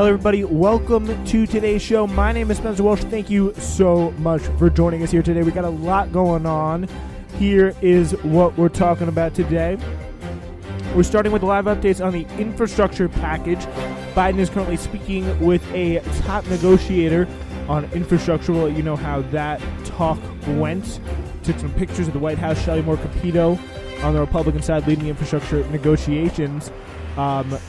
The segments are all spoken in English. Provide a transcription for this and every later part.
Hello, everybody. Welcome to today's show. My name is Spencer Walsh. Thank you so much for joining us here today. We got a lot going on. Here is what we're talking about today. We're starting with live updates on the infrastructure package. Biden is currently speaking with a top negotiator on infrastructure. We'll let you know how that talk went. Took some pictures of the White House. Shelley Moore Capito on the Republican side leading the infrastructure negotiations.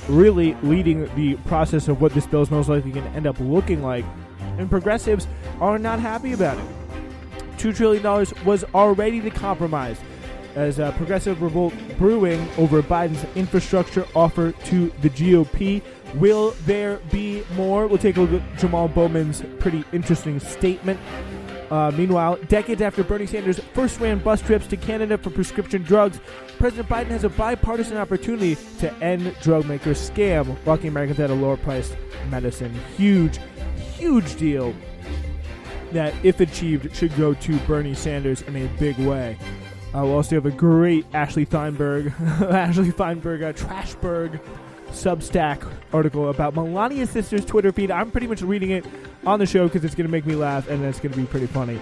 Really leading the process of what this bill is most likely going to end up looking like. And progressives are not happy about it. $2 trillion was already the compromise as progressive revolt brewing over Biden's infrastructure offer to the GOP. Will there be more? We'll take a look at Jamal Bowman's pretty interesting statement. Meanwhile, decades after Bernie Sanders first ran bus trips to Canada for prescription drugs, President Biden has a bipartisan opportunity to end drug makers' scam, locking Americans at a lower-priced medicine. Huge, huge deal that, if achieved, should go to Bernie Sanders in a big way. We'll also have a great Ashley Feinberg, Trashberg Substack article about Melania's sister's Twitter feed. I'm pretty much reading it on the show because it's going to make me laugh and it's going to be pretty funny.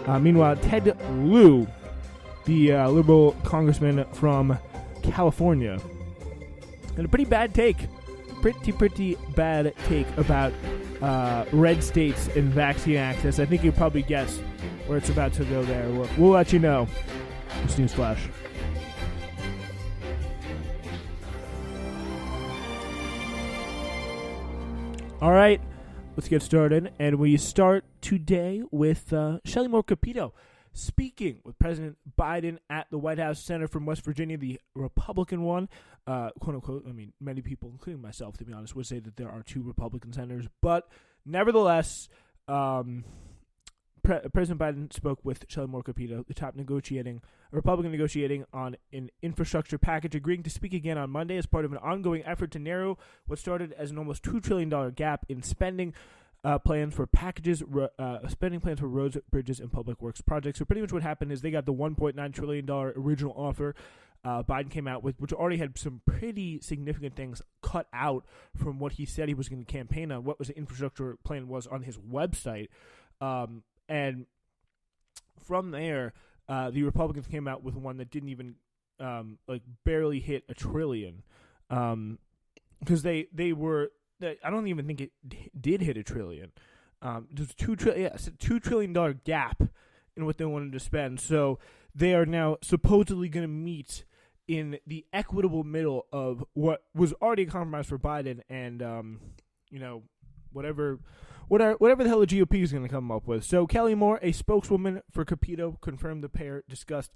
Meanwhile, Ted Lieu, the liberal congressman from California, had a pretty bad take bad take about red states and vaccine access. I think you probably guessed where it's about to go there. We'll let you know. It's Newsflash. All right, let's get started. And we start today with Shelley Moore Capito speaking with President Biden at the White House. Senator from West Virginia, the Republican one, quote unquote. I mean, many people, including myself, to be honest, would say that there are two Republican senators. But nevertheless, President Biden spoke with Shelley Moore Capito, the top Republican negotiating on an infrastructure package, agreeing to speak again on Monday as part of an ongoing effort to narrow what started as an almost $2 trillion gap in spending plans for spending plans for roads, bridges, and public works projects. So pretty much what happened is they got the $1.9 trillion original offer Biden came out with, which already had some pretty significant things cut out from what he said he was going to campaign on, what was the infrastructure plan was on his website. And from there, the Republicans came out with one that didn't even barely hit $1 trillion, because they were. I don't even think it did hit $1 trillion. There's $2 trillion gap in what they wanted to spend. So they are now supposedly going to meet in the equitable middle of what was already a compromise for Biden and whatever the hell the GOP is going to come up with. So Kelly Moore, a spokeswoman for Capito, confirmed the pair discussed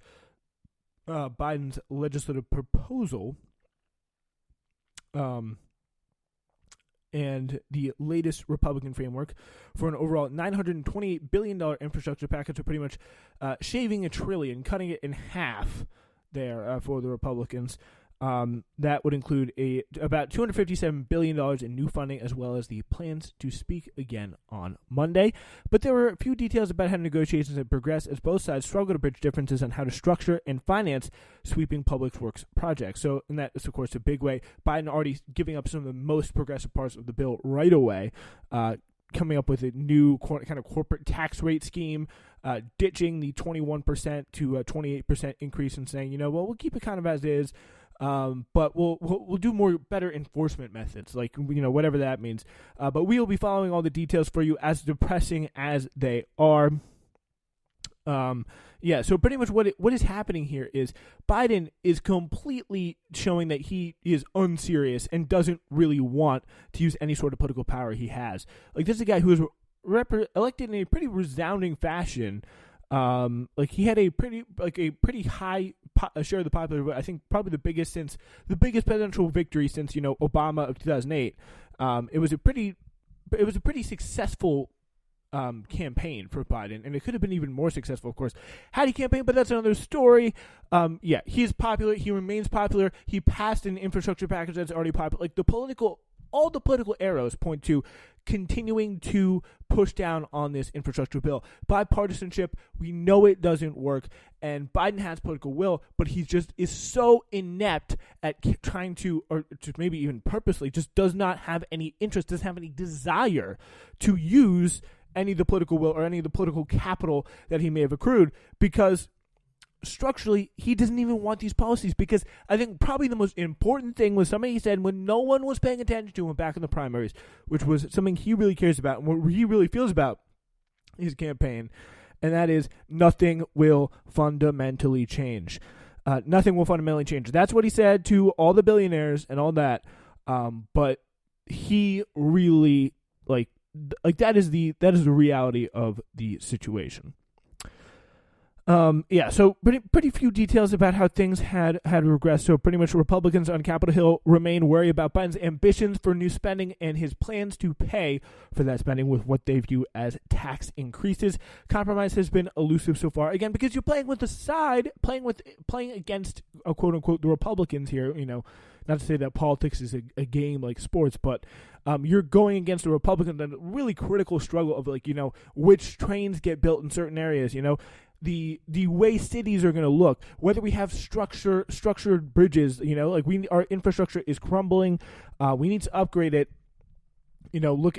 Biden's legislative proposal and the latest Republican framework for an overall $928 billion infrastructure package, so pretty much shaving $1 trillion, cutting it in half there for the Republicans. That would include about $257 billion in new funding, as well as the plans to speak again on Monday. But there were a few details about how negotiations had progressed, as both sides struggle to bridge differences on how to structure and finance sweeping public works projects. So, and that is, of course, a big way. Biden already giving up some of the most progressive parts of the bill right away, coming up with a new kind of corporate tax rate scheme, ditching the 21% to a 28% increase and saying, we'll keep it kind of as is. But we'll do better enforcement methods, like, whatever that means. But we will be following all the details for you, as depressing as they are. So pretty much what is happening here is Biden is completely showing that he is unserious and doesn't really want to use any sort of political power he has. Like, this is a guy who was elected in a pretty resounding fashion. He had a pretty high share of the popular vote. I think probably the biggest presidential victory since Obama of 2008. It was a pretty successful campaign for Biden, and it could have been even more successful, of course, had he campaigned. But that's another story. He's popular. He remains popular. He passed an infrastructure package that's already popular. All the political arrows point to continuing to push down on this infrastructure bill. Bipartisanship, we know it doesn't work, and Biden has political will, but he just is so inept at trying to, or just maybe even purposely, just does not have any interest, doesn't have any desire to use any of the political will or any of the political capital that he may have accrued, because structurally, he doesn't even want these policies. Because I think probably the most important thing was something he said when no one was paying attention to him back in the primaries, which was something he really cares about and what he really feels about his campaign, and that is nothing will fundamentally change. Nothing will fundamentally change. That's what he said to all the billionaires and all that. But he really like that is the reality of the situation. So pretty few details about how things had regressed. So pretty much Republicans on Capitol Hill remain worried about Biden's ambitions for new spending and his plans to pay for that spending with what they view as tax increases. Compromise has been elusive so far, again, because you're playing with the side, playing against quote unquote the Republicans here. You know, not to say that politics is a game like sports, but you're going against the Republicans in a really critical struggle of which trains get built in certain areas. The way cities are going to look, whether we have structured bridges, our infrastructure is crumbling. We need to upgrade it.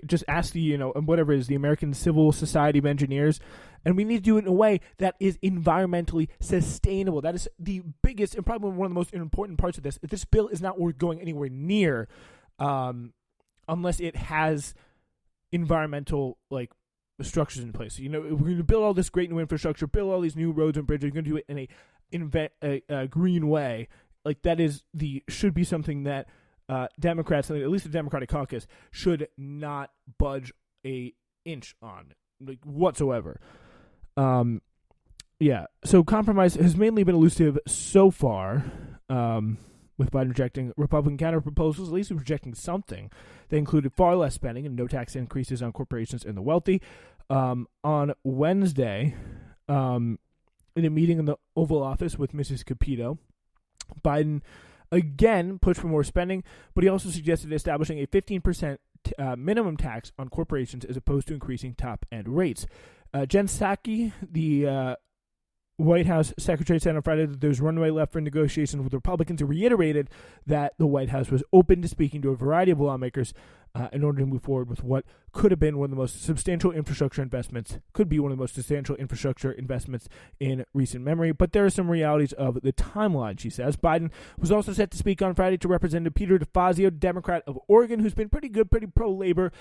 Just ask the American Civil Society of Engineers, and we need to do it in a way that is environmentally sustainable. That is the biggest and probably one of the most important parts of this. If this bill is not worth going anywhere near, unless it has environmental structures in place. We're going to build all this great new infrastructure, build all these new roads and bridges. We're going to do it in a green way. Should be something that Democrats, at least the Democratic caucus, should not budge a inch on, whatsoever. So compromise has mainly been elusive so far, with Biden rejecting Republican counter proposals. At least he's rejecting something. They included far less spending and no tax increases on corporations and the wealthy. On Wednesday, in a meeting in the Oval Office with Mrs. Capito, Biden again pushed for more spending, but he also suggested establishing a 15% minimum tax on corporations as opposed to increasing top-end rates. Jen Psaki, the White House Secretary, said on Friday that there's runway left for negotiations with Republicans, who reiterated that the White House was open to speaking to a variety of lawmakers in order to move forward with what could have been one of the most substantial infrastructure investments, in recent memory. But there are some realities of the timeline, she says. Biden was also set to speak on Friday to Representative Peter DeFazio, Democrat of Oregon, who's been pretty good, pretty pro-labor,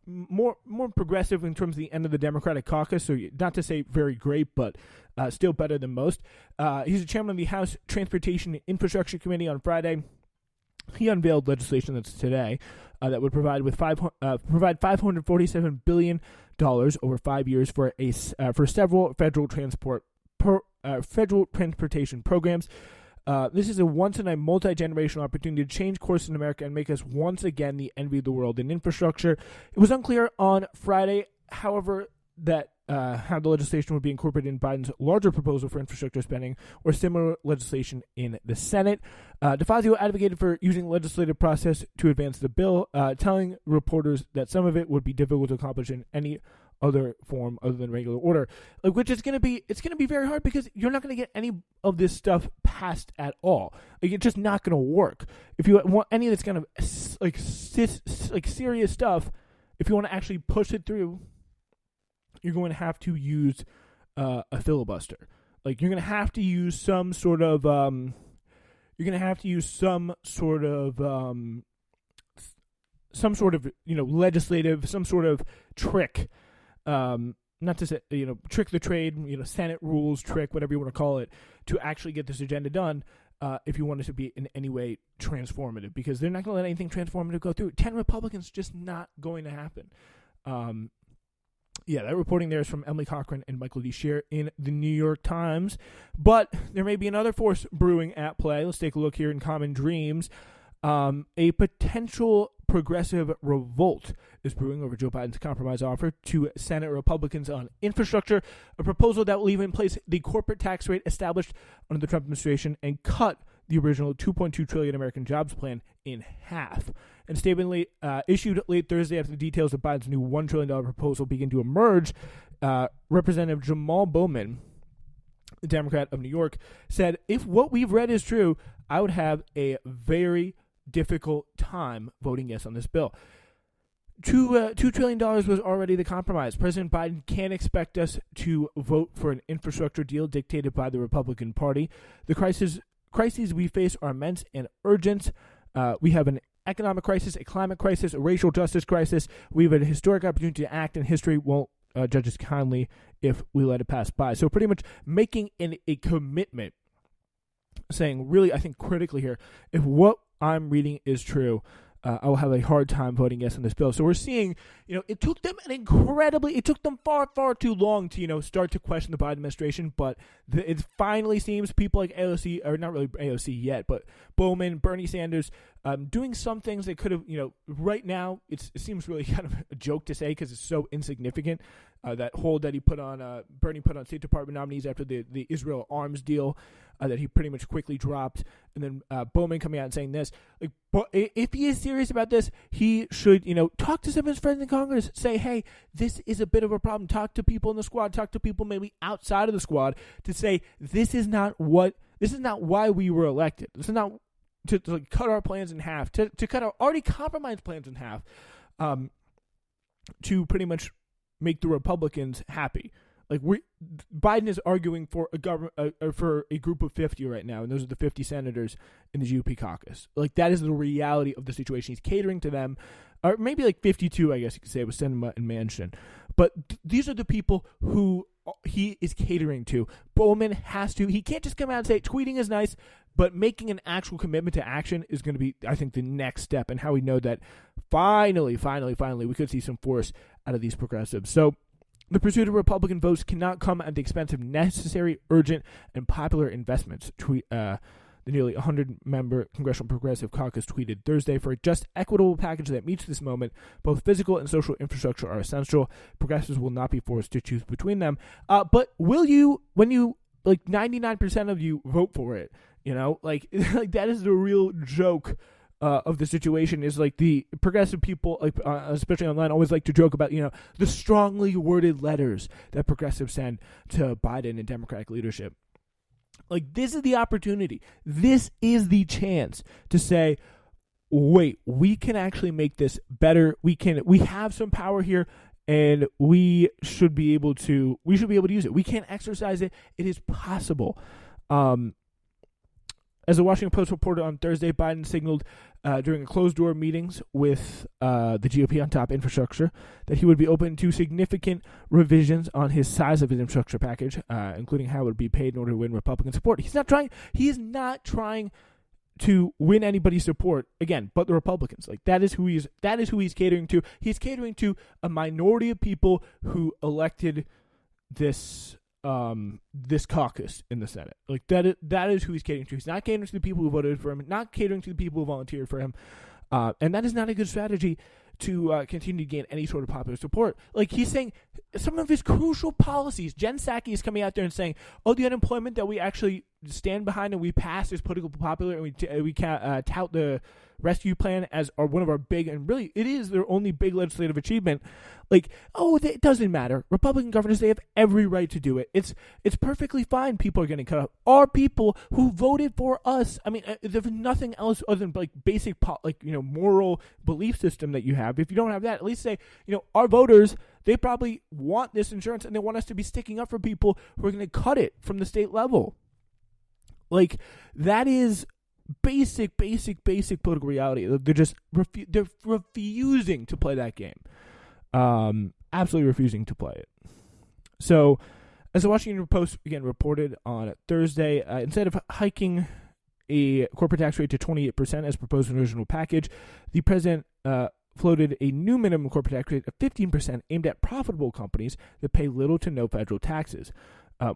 more progressive in terms of the end of the Democratic caucus. So not to say very great, but still better than most. He's the chairman of the House Transportation and Infrastructure Committee. On Friday, he unveiled legislation that's today that would provide $547 billion over 5 years for several federal transportation programs. This is a multi-generational opportunity to change course in America and make us once again the envy of the world in infrastructure. It was unclear on Friday, however, that how the legislation would be incorporated in Biden's larger proposal for infrastructure spending or similar legislation in the Senate. DeFazio advocated for using the legislative process to advance the bill, telling reporters that some of it would be difficult to accomplish in any other form other than regular order, which is going to be very hard because you're not going to get any of this stuff passed at all. It's just not going to work. If you want any of this kind of serious stuff, if you want to actually push it through, you're going to have to use a filibuster. You're going to have to use some sort of legislative, some sort of trick. Not to say, trick the trade, Senate rules trick, whatever you want to call it, to actually get this agenda done. If you want it to be in any way transformative, because they're not going to let anything transformative go through. 10 Republicans, just not going to happen. That reporting there is from Emily Cochran and Michael D. Scheer in the New York Times. But there may be another force brewing at play. Let's take a look here in Common Dreams. A potential progressive revolt is brewing over Joe Biden's compromise offer to Senate Republicans on infrastructure, a proposal that will leave in place the corporate tax rate established under the Trump administration and cut the original $2.2 trillion American Jobs Plan in half. And a statement issued late Thursday after the details of Biden's new $1 trillion proposal begin to emerge, Representative Jamal Bowman, the Democrat of New York, said, "If what we've read is true, I would have a very difficult time voting yes on this bill." $2 trillion was already the compromise. President Biden can't expect us to vote for an infrastructure deal dictated by the Republican Party. The crises we face are immense and urgent. We have an economic crisis, a climate crisis, a racial justice crisis. We have a historic opportunity to act, and history won't judge us kindly if we let it pass by. So pretty much making a commitment, saying really, I think critically here, if what I'm reading is true, I will have a hard time voting yes on this bill. So we're seeing, it took them it took them far, far too long to, start to question the Biden administration. But it finally seems people like AOC, or not really AOC yet, but Bowman, Bernie Sanders, doing some things that could have, right now, it seems really kind of a joke to say because it's so insignificant. That hold that Bernie put on State Department nominees after the Israel arms deal that he pretty much quickly dropped. And then Bowman coming out and saying this. But if he is serious about this, he should, talk to some of his friends in Congress. Say, hey, this is a bit of a problem. Talk to people in the squad. Talk to people maybe outside of the squad to say this is not why we were elected. This is not to cut our plans in half. To cut our already compromised plans in half. To pretty much make the Republicans happy. Biden is arguing for a government for a group of 50 right now, and those are the 50 senators in the GOP caucus. That is the reality of the situation. He's catering to them, or maybe 52, I guess you could say, with Sinema and Manchin. But these are the people who he is catering to. Bowman he can't just come out and say tweeting is nice, but making an actual commitment to action is going to be, I think, the next step, and how we know that finally, we could see some force out of these progressives. So the pursuit of Republican votes cannot come at the expense of necessary, urgent, and popular investments. The nearly 100-member Congressional Progressive Caucus tweeted Thursday, "For a just, equitable package that meets this moment, both physical and social infrastructure are essential. Progressives will not be forced to choose between them." But will you, when you 99% of you vote for it? That is the real joke of the situation. Is the progressive people, especially online, always like to joke about the strongly worded letters that progressives send to Biden and Democratic leadership. This is the opportunity. This is the chance to say, wait, we can actually make this better. We have some power here, and we should be able to use it. We can't exercise it. It is possible. As the Washington Post reported on Thursday, Biden signaled during closed-door meetings with the GOP on top infrastructure that he would be open to significant revisions on his size of his infrastructure package, including how it would be paid in order to win Republican support. He is not trying to win anybody's support again, but the Republicans. That is who he's catering to. He's catering to a minority of people who elected this caucus in the Senate. That is who he's catering to. He's not catering to the people who voted for him, not catering to the people who volunteered for him. And that is not a good strategy to continue to gain any sort of popular support. He's saying some of his crucial policies. Jen Psaki is coming out there and saying, the unemployment that we actually stand behind and we pass is politically popular, and we tout the rescue plan as one of our big, and really it is their only big legislative achievement. It doesn't matter. Republican governors, they have every right to do it. It's perfectly fine. People are getting cut off. Our people who voted for us. I mean, there's nothing else other than basic moral belief system that you have. If you don't have that, at least say, our voters, they probably want this insurance and they want us to be sticking up for people who are going to cut it from the state level. That is basic political reality. They're refusing to play that game. Absolutely refusing to play it. So, as the Washington Post again reported on Thursday, instead of hiking a corporate tax rate to 28% as proposed in the original package, the president floated a new minimum corporate tax rate of 15% aimed at profitable companies that pay little to no federal taxes.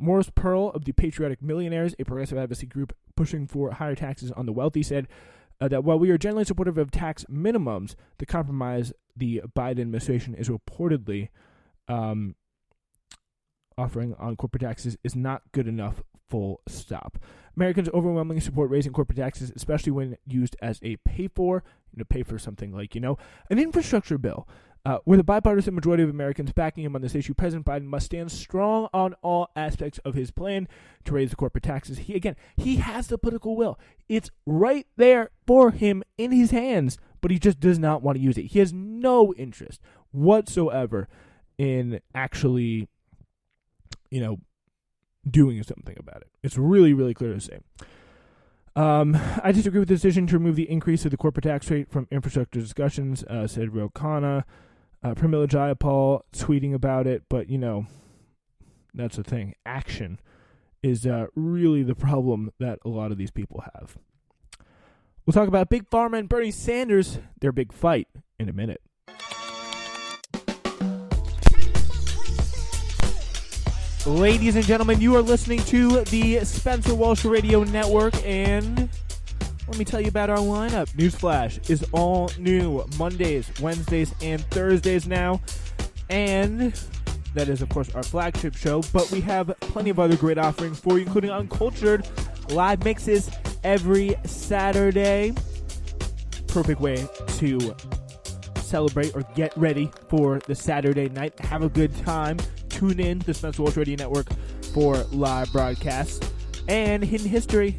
Morris Pearl of the Patriotic Millionaires, a progressive advocacy group pushing for higher taxes on the wealthy, said that while we are generally supportive of tax minimums, the compromise the Biden administration is reportedly offering on corporate taxes is not good enough full stop. Americans overwhelmingly support raising corporate taxes, especially when used as a pay for something like, an infrastructure bill. With a bipartisan majority of Americans backing him on this issue, President Biden must stand strong on all aspects of his plan to raise the corporate taxes. He has the political will. It's right there for him in his hands, but he just does not want to use it. He has no interest whatsoever in actually, doing something about it. It's really, really clear to say. I disagree with the decision to remove the increase of the corporate tax rate from infrastructure discussions, said Ro Khanna. Pramila Jayapal tweeting about it, but, that's the thing. Action is really the problem that a lot of these people have. We'll talk about Big Pharma and Bernie Sanders, their big fight, in a minute. Ladies and gentlemen, you are listening to the Spencer Walsh Radio Network, and let me tell you about our lineup. Newsflash is all new Mondays, Wednesdays, and Thursdays now, and that is, of course, our flagship show, but we have plenty of other great offerings for you, including Uncultured live mixes every Saturday. Perfect way to celebrate or get ready for the Saturday night. Have a good time. Tune in to the Spencer Walsh Radio Network for live broadcasts. And Hidden History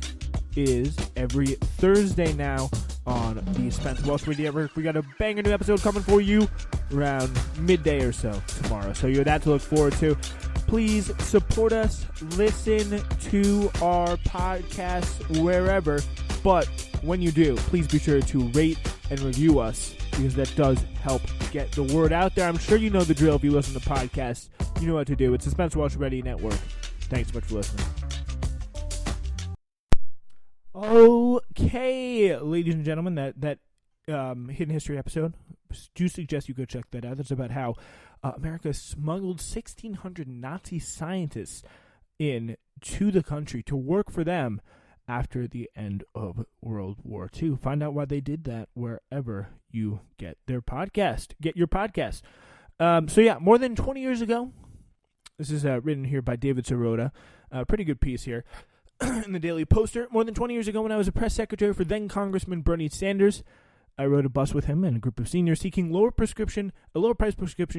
is every Thursday now on the Spencer Walsh Radio Network. We got a banger new episode coming for you around midday or so tomorrow. So you have that to look forward to. Please support us. Listen to our podcast wherever. But when you do, please be sure to rate and review us, because that does help get the word out there. I'm sure you know the drill if you listen to podcasts. You know what to do. It's the Spencer Walsh Radio Network. Thanks so much for listening. Okay, ladies and gentlemen, that Hidden History episode, do suggest you go check that out. That's about how America smuggled 1,600 Nazi scientists in to the country to work for them after the end of World War II. Find out why they did that wherever you get your podcast. More than 20 years ago, this is written here by David Sirota, a pretty good piece here in the Daily Poster. More than 20 years ago, when I was a press secretary for then Congressman Bernie Sanders, I rode a bus with him and a group of seniors seeking lower price prescription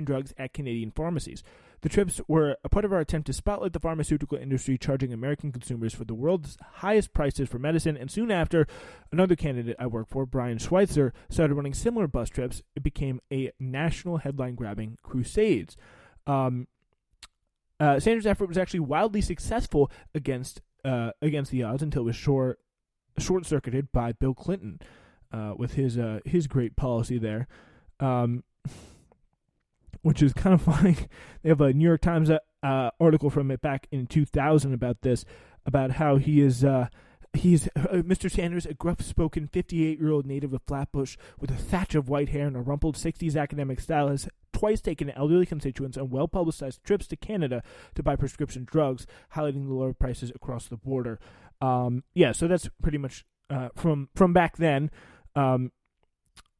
drugs at Canadian pharmacies. The trips were a part of our attempt to spotlight the pharmaceutical industry charging American consumers for the world's highest prices for medicine, and soon after, another candidate I worked for, Brian Schweitzer, started running similar bus trips. It became a national headline-grabbing crusade. Sanders' effort was actually wildly successful against the odds until it was short-circuited by Bill Clinton with his great policy there. Which is kind of funny. They have a New York Times article from it back in 2000 about this, about how he's Mr. Sanders, a gruff-spoken 58-year-old native of Flatbush with a thatch of white hair and a rumpled 60s academic style, has twice taken elderly constituents on well-publicized trips to Canada to buy prescription drugs, highlighting the lower prices across the border. So that's pretty much from back then.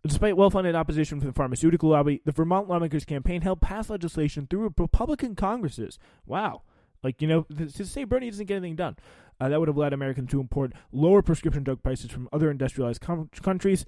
Despite well-funded opposition from the pharmaceutical lobby, the Vermont lawmakers' campaign helped pass legislation through Republican Congresses. Wow. To say Bernie doesn't get anything done. That would have allowed Americans to import lower prescription drug prices from other industrialized countries,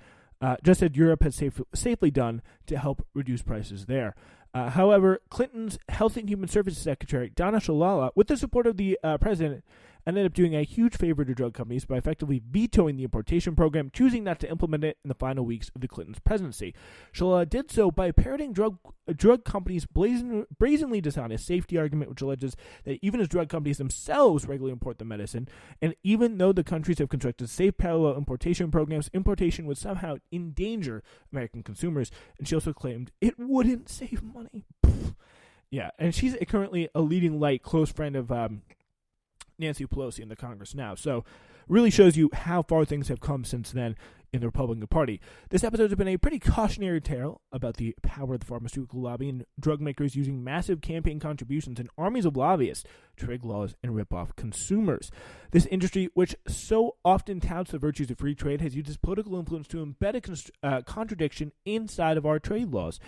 just as Europe has safely done to help reduce prices there. However, Clinton's Health and Human Services Secretary, Donna Shalala, with the support of the president, ended up doing a huge favor to drug companies by effectively vetoing the importation program, choosing not to implement it in the final weeks of the Clintons' presidency. Shalala did so by parroting drug companies' brazenly dishonest safety argument, which alleges that even as drug companies themselves regularly import the medicine, and even though the countries have constructed safe parallel importation programs, importation would somehow endanger American consumers, and she also claimed it wouldn't save money. Yeah, and she's currently a leading light, close friend of Nancy Pelosi in the Congress now. So really shows you how far things have come since then in the Republican Party. This episode has been a pretty cautionary tale about the power of the pharmaceutical lobby and drug makers using massive campaign contributions and armies of lobbyists to rig laws and rip off consumers. This industry, which so often touts the virtues of free trade, has used its political influence to embed a contradiction inside of our trade laws.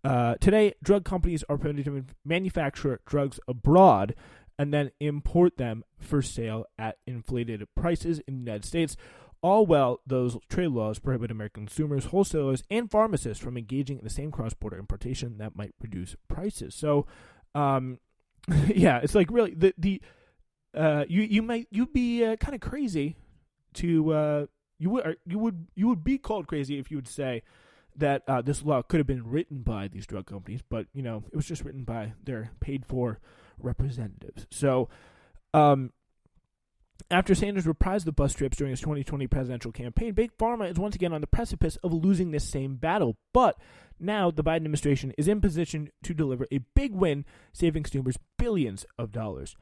Today, drug companies are permitted to manufacture drugs abroad, and then import them for sale at inflated prices in the United States. All while those trade laws prohibit American consumers, wholesalers, and pharmacists from engaging in the same cross-border importation that might reduce prices. So, yeah, it's like really you'd be kind of crazy to you would be called crazy if you would say that this law could have been written by these drug companies, but it was just written by their paid-for representatives. So, after Sanders reprised the bus trips during his 2020 presidential campaign, Big Pharma is once again on the precipice of losing this same battle. But now the Biden administration is in position to deliver a big win, saving consumers billions of dollars.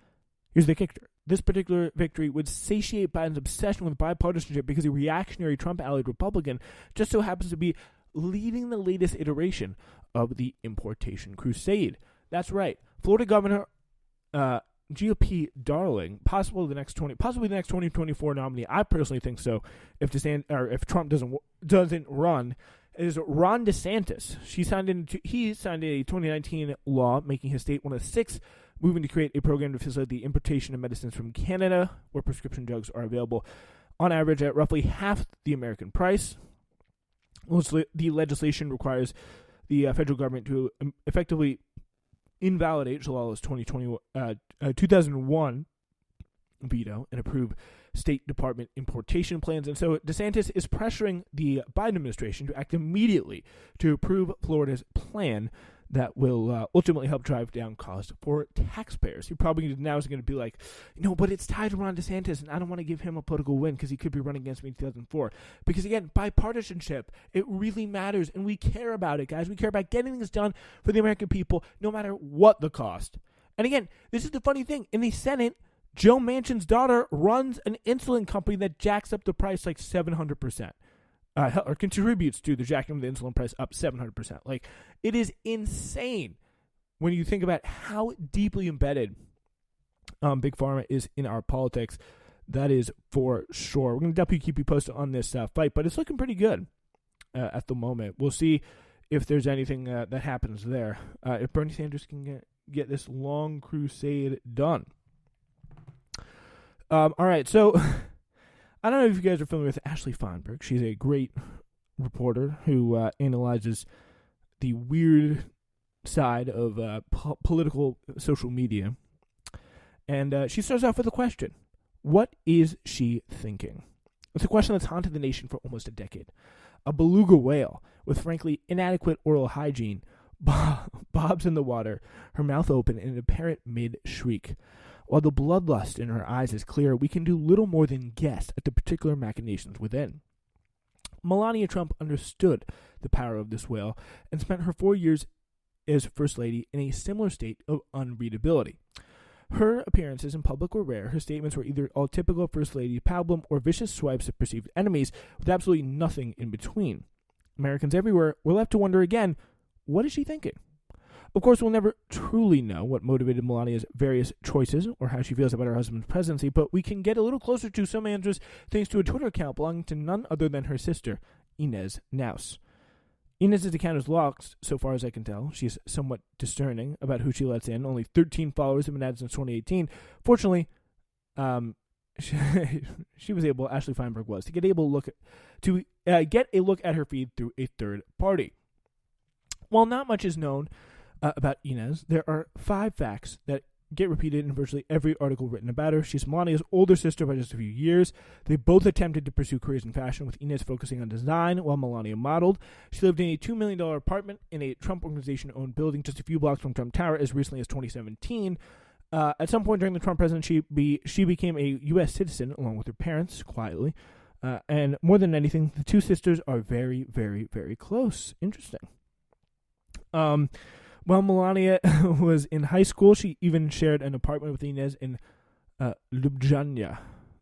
Here's the kicker. This particular victory would satiate Biden's obsession with bipartisanship because a reactionary Trump-allied Republican just so happens to be leading the latest iteration of the importation crusade. That's right. Florida Governor GOP darling, possibly the next 2024 nominee. I personally think so. If Trump doesn't run, is Ron DeSantis. He signed a 2019 law making his state one of 6 moving to create a program to facilitate the importation of medicines from Canada, where prescription drugs are available on average at roughly half the American price. The legislation requires the federal government to effectively invalidate Jalala's 2001 veto and approve State Department importation plans. And so DeSantis is pressuring the Biden administration to act immediately to approve Florida's plan that will ultimately help drive down costs for taxpayers. He probably now is going to be like, but it's tied to Ron DeSantis, and I don't want to give him a political win because he could be running against me in 2004. Because, again, bipartisanship, it really matters, and we care about it, guys. We care about getting things done for the American people, no matter what the cost. And, again, this is the funny thing. In the Senate, Joe Manchin's daughter runs an insulin company that jacks up the price like 700%. Or contributes to the jacking of the insulin price up 700%. Like, it is insane when you think about how deeply embedded Big Pharma is in our politics. That is for sure. We're going to definitely keep you posted on this fight, but it's looking pretty good at the moment. We'll see if there's anything that happens there. If Bernie Sanders can get this long crusade done. All right, so I don't know if you guys are familiar with Ashley Feinberg. She's a great reporter who analyzes the weird side of political social media. And she starts off with a question. What is she thinking? It's a question that's haunted the nation for almost a decade. A beluga whale with, frankly, inadequate oral hygiene bobs in the water, her mouth open in an apparent mid-shriek. While the bloodlust in her eyes is clear, we can do little more than guess at the particular machinations within. Melania Trump understood the power of this whale and spent her 4 years as First Lady in a similar state of unreadability. Her appearances in public were rare. Her statements were either all typical First Lady pablum or vicious swipes at perceived enemies, with absolutely nothing in between. Americans everywhere were left to wonder again, what is she thinking? Of course, we'll never truly know what motivated Melania's various choices or how she feels about her husband's presidency, but we can get a little closer to some answers thanks to a Twitter account belonging to none other than her sister, Inez Naus. Inez's account is locked, so far as I can tell. She's somewhat discerning about who she lets in. Only 13 followers have been added since 2018. Fortunately, she was able, Ashley Feinberg was, to get a look at her feed through a third party. While not much is known about Inez, there are 5 facts that get repeated in virtually every article written about her. She's Melania's older sister by just a few years. They both attempted to pursue careers in fashion, with Inez focusing on design while Melania modeled. She lived in a $2 million apartment in a Trump organization-owned building just a few blocks from Trump Tower as recently as 2017. At some point during the Trump presidency, she became a U.S. citizen along with her parents, quietly. And more than anything, the two sisters are very, very, very close. Interesting. While Melania was in high school, she even shared an apartment with Inez in Ljubljana,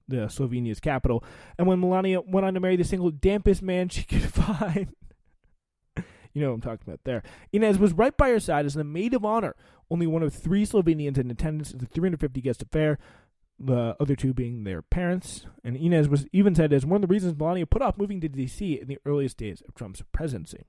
Slovenia's capital. And when Melania went on to marry the single dampest man she could find, you know what I'm talking about there, Inez was right by her side as the maid of honor, only one of 3 Slovenians in attendance at the 350-guest affair, the other 2 being their parents. And Inez was even said as one of the reasons Melania put off moving to D.C. in the earliest days of Trump's presidency.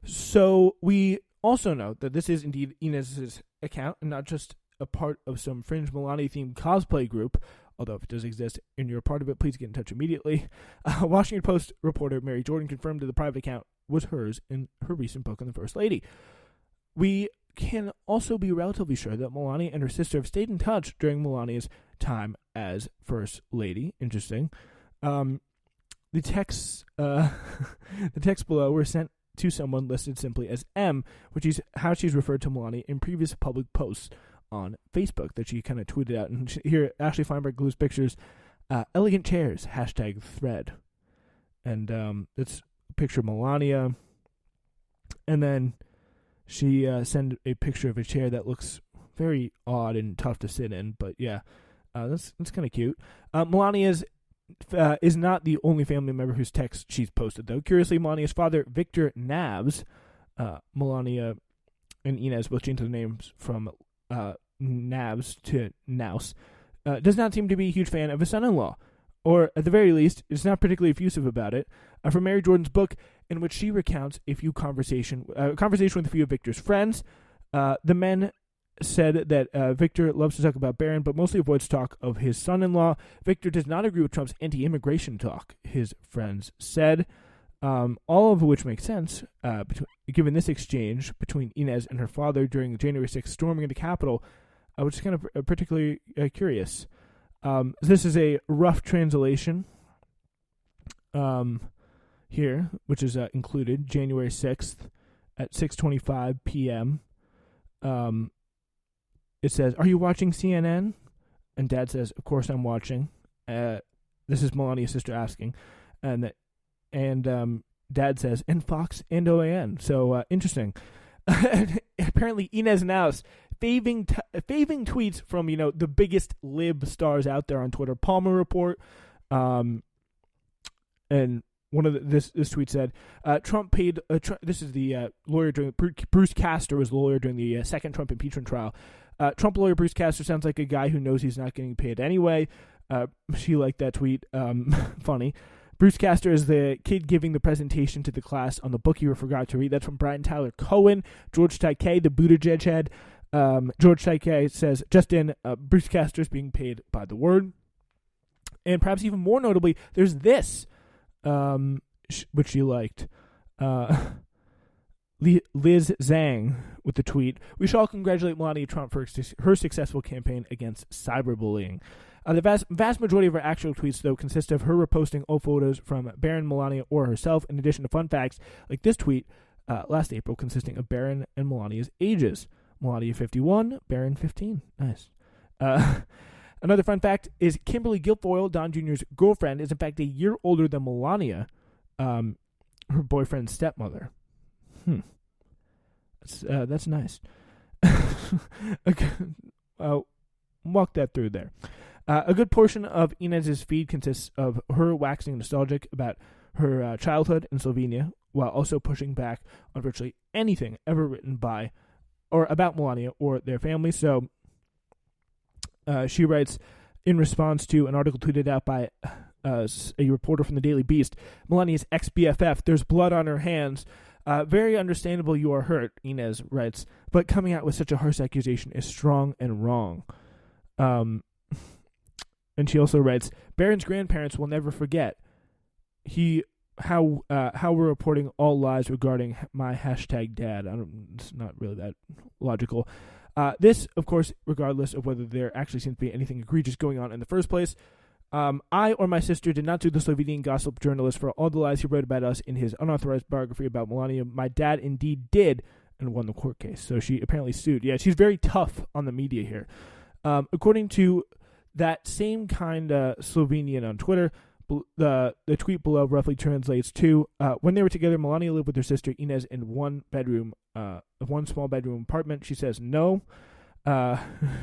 So we also know that this is indeed Inez's account and not just a part of some fringe Melania-themed cosplay group. Although if it does exist and you're a part of it, please get in touch immediately. Washington Post reporter Mary Jordan confirmed that the private account was hers in her recent book on the First Lady. We can also be relatively sure that Melania and her sister have stayed in touch during Melania's time as First Lady. Interesting. The texts below were sent to someone listed simply as M, which is how she's referred to Melania in previous public posts on Facebook that she kind of tweeted out. And here, Ashley Feinberg glues pictures, elegant chairs, #thread. And it's a picture of Melania. And then she sent a picture of a chair that looks very odd and tough to sit in. But yeah, that's kind of cute. Melania is not the only family member whose text she's posted, though. Curiously, Melania's father, Victor Navs, Melania and Inez both changed their names from Navs to Naus, does not seem to be a huge fan of his son-in-law, or at the very least, is not particularly effusive about it. From Mary Jordan's book, in which she recounts a conversation with a few of Victor's friends, the men said that Victor loves to talk about Barron, but mostly avoids talk of his son-in-law. Victor does not agree with Trump's anti-immigration talk, his friends said, all of which makes sense, given this exchange between Inez and her father during the January 6th storming of the Capitol, which is kind of particularly curious. This is a rough translation here, which is included, January 6th at 6:25 p.m., it says, "Are you watching CNN?" And Dad says, "Of course I'm watching." This is Melania's sister asking. And Dad says, "And Fox and OAN." So, interesting. Apparently, Inez Naus faving tweets from, the biggest lib stars out there on Twitter. Palmer Report. And one of this tweet said, Trump paid, this is the lawyer during, Bruce Castor was the lawyer during the second Trump impeachment trial. Trump lawyer Bruce Castor sounds like a guy who knows he's not getting paid anyway. She liked that tweet. Funny. Bruce Castor is the kid giving the presentation to the class on the book you forgot to read. That's from Brian Tyler Cohen. George Takei, the Buttigieg head. George Takei says, just in, Bruce Castor is being paid by the word. And perhaps even more notably, there's this, which she liked. Liz Zhang with the tweet, "We shall congratulate Melania Trump for her successful campaign against cyberbullying." The vast majority of her actual tweets, though, consist of her reposting old photos from Barron, Melania, or herself, in addition to fun facts like this tweet last April consisting of Barron and Melania's ages. Melania 51, Barron 15. Nice. Another fun fact is Kimberly Guilfoyle, Don Jr.'s girlfriend, is in fact a year older than Melania, her boyfriend's stepmother. That's nice. Okay. Walk that through there. A good portion of Inez's feed consists of her waxing nostalgic about her childhood in Slovenia, while also pushing back on virtually anything ever written by or about Melania or their family. So she writes, in response to an article tweeted out by a reporter from the Daily Beast, Melania's ex-BFF, "There's blood on her hands. Very understandable you are hurt," Inez writes, "but coming out with such a harsh accusation is strong and wrong." And she also writes, "Barron's grandparents will never forget how we're reporting all lies regarding my #dad." It's not really that logical. This, of course, regardless of whether there actually seems to be anything egregious going on in the first place. I or my sister did not sue the Slovenian gossip journalist for all the lies he wrote about us in his unauthorized biography about Melania. My dad indeed did and won the court case. So she apparently sued. Yeah, she's very tough on the media here. According to that same kind of Slovenian on Twitter, the tweet below roughly translates to, when they were together, Melania lived with her sister Inez in one small bedroom apartment. She says no.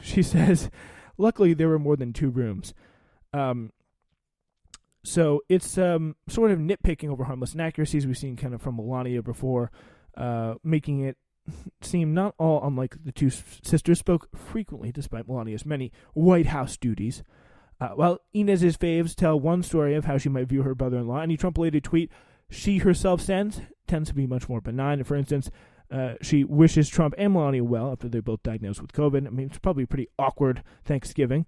She says, luckily there were more than 2 rooms. So it's sort of nitpicking over harmless inaccuracies we've seen kind of from Melania before, making it seem not all unlike the two sisters spoke frequently, despite Melania's many White House duties. While Inez's faves tell one story of how she might view her brother-in-law, any Trump-related tweet she herself sends tends to be much more benign. For instance, She wishes Trump and Melania well after they're both diagnosed with COVID. I mean, it's probably a pretty awkward Thanksgiving.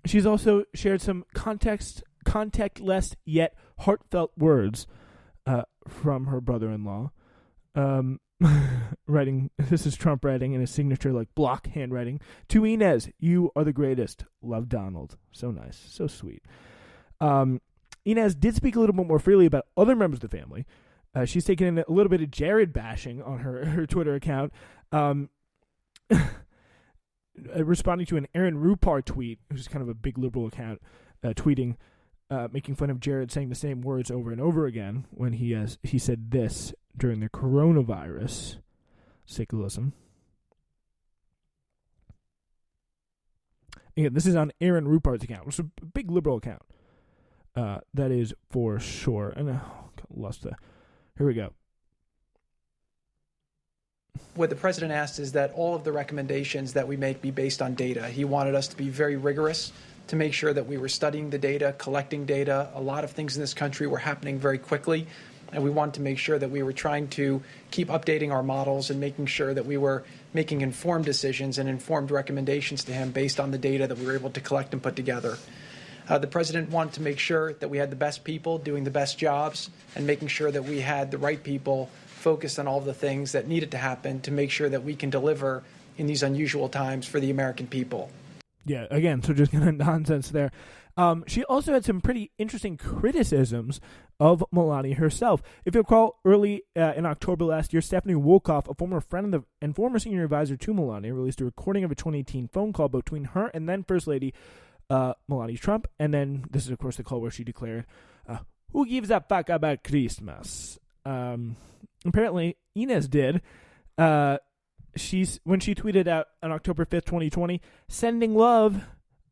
She's also shared some contactless yet heartfelt words from her brother-in-law. Writing, this is Trump writing in his signature, like block handwriting. To Inez, you are the greatest. Love, Donald. So nice. So sweet. Inez did speak a little bit more freely about other members of the family. She's taken in a little bit of Jared bashing on her Twitter account, responding to an Aaron Rupar tweet, who's kind of a big liberal account, tweeting, making fun of Jared saying the same words over and over again when he said this during the coronavirus. Let's take a listen. Again, this is on Aaron Rupar's account, which is a big liberal account. That is for sure. And lost the... Here we go. What the president asked is that all of the recommendations that we make be based on data. He wanted us to be very rigorous to make sure that we were studying the data, collecting data. A lot of things in this country were happening very quickly, and we wanted to make sure that we were trying to keep updating our models and making sure that we were making informed decisions and informed recommendations to him based on the data that we were able to collect and put together. The president wanted to make sure that we had the best people doing the best jobs and making sure that we had the right people focused on all of the things that needed to happen to make sure that we can deliver in these unusual times for the American people. Yeah, again, so just kind of nonsense there. She also had some pretty interesting criticisms of Melania herself. If you recall, early in October last year, Stephanie Wolkoff, a former friend and former senior advisor to Melania, released a recording of a 2018 phone call between her and then First Lady Melania Trump. And then this is, of course, the call where she declared, who gives a fuck about Christmas? Apparently, Inez did. When she tweeted out on October 5th, 2020, sending love,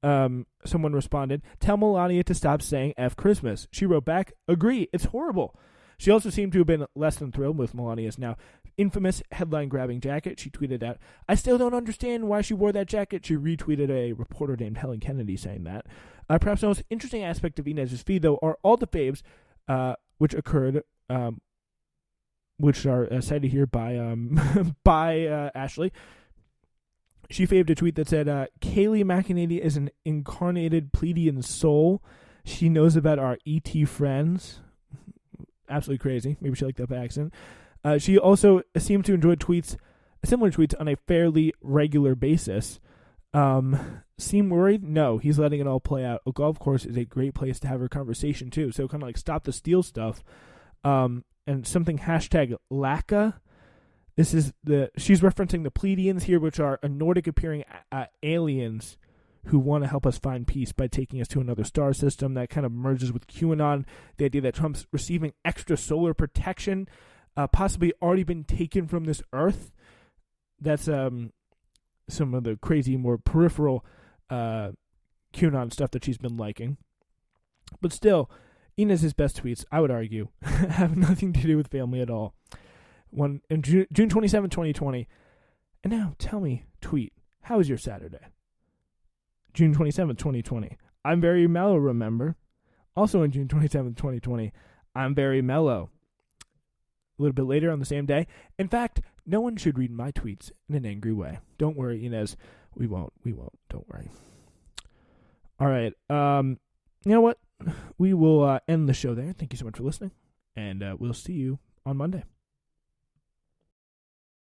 someone responded, tell Melania to stop saying F Christmas. She wrote back, agree, it's horrible. She also seemed to have been less than thrilled with Melania's now infamous headline-grabbing jacket. She tweeted out, I still don't understand why she wore that jacket. She retweeted a reporter named Helen Kennedy saying that. Perhaps the most interesting aspect of Inez's feed, though, are all the faves which occurred, which are cited here by by Ashley. She faved a tweet that said, Kayleigh McEnany is an incarnated Pleiadian soul. She knows about our ET friends. Absolutely crazy. Maybe she liked that by accident. She also seemed to enjoy similar tweets on a fairly regular basis. Seem worried? No, he's letting it all play out. A golf course is a great place to have a conversation, too. So kind of like stop the steal stuff. And something hashtag LACA. She's referencing the Pleiadians here, which are a Nordic-appearing aliens who want to help us find peace by taking us to another star system. That kind of merges with QAnon, the idea that Trump's receiving extra solar protection, possibly already been taken from this Earth. That's some of the crazy, more peripheral QAnon stuff that she's been liking. But still, Inez's best tweets, I would argue, have nothing to do with family at all. One in June 27, 2020. And now, tell me, tweet, how was your Saturday? June 27, 2020. I'm very mellow, remember? Also on June 27, 2020. I'm very mellow. A little bit later on the same day. In fact, no one should read my tweets in an angry way. Don't worry, Inez. We won't. Don't worry. All right. You know what? We will end the show there. Thank you so much for listening. And we'll see you on Monday.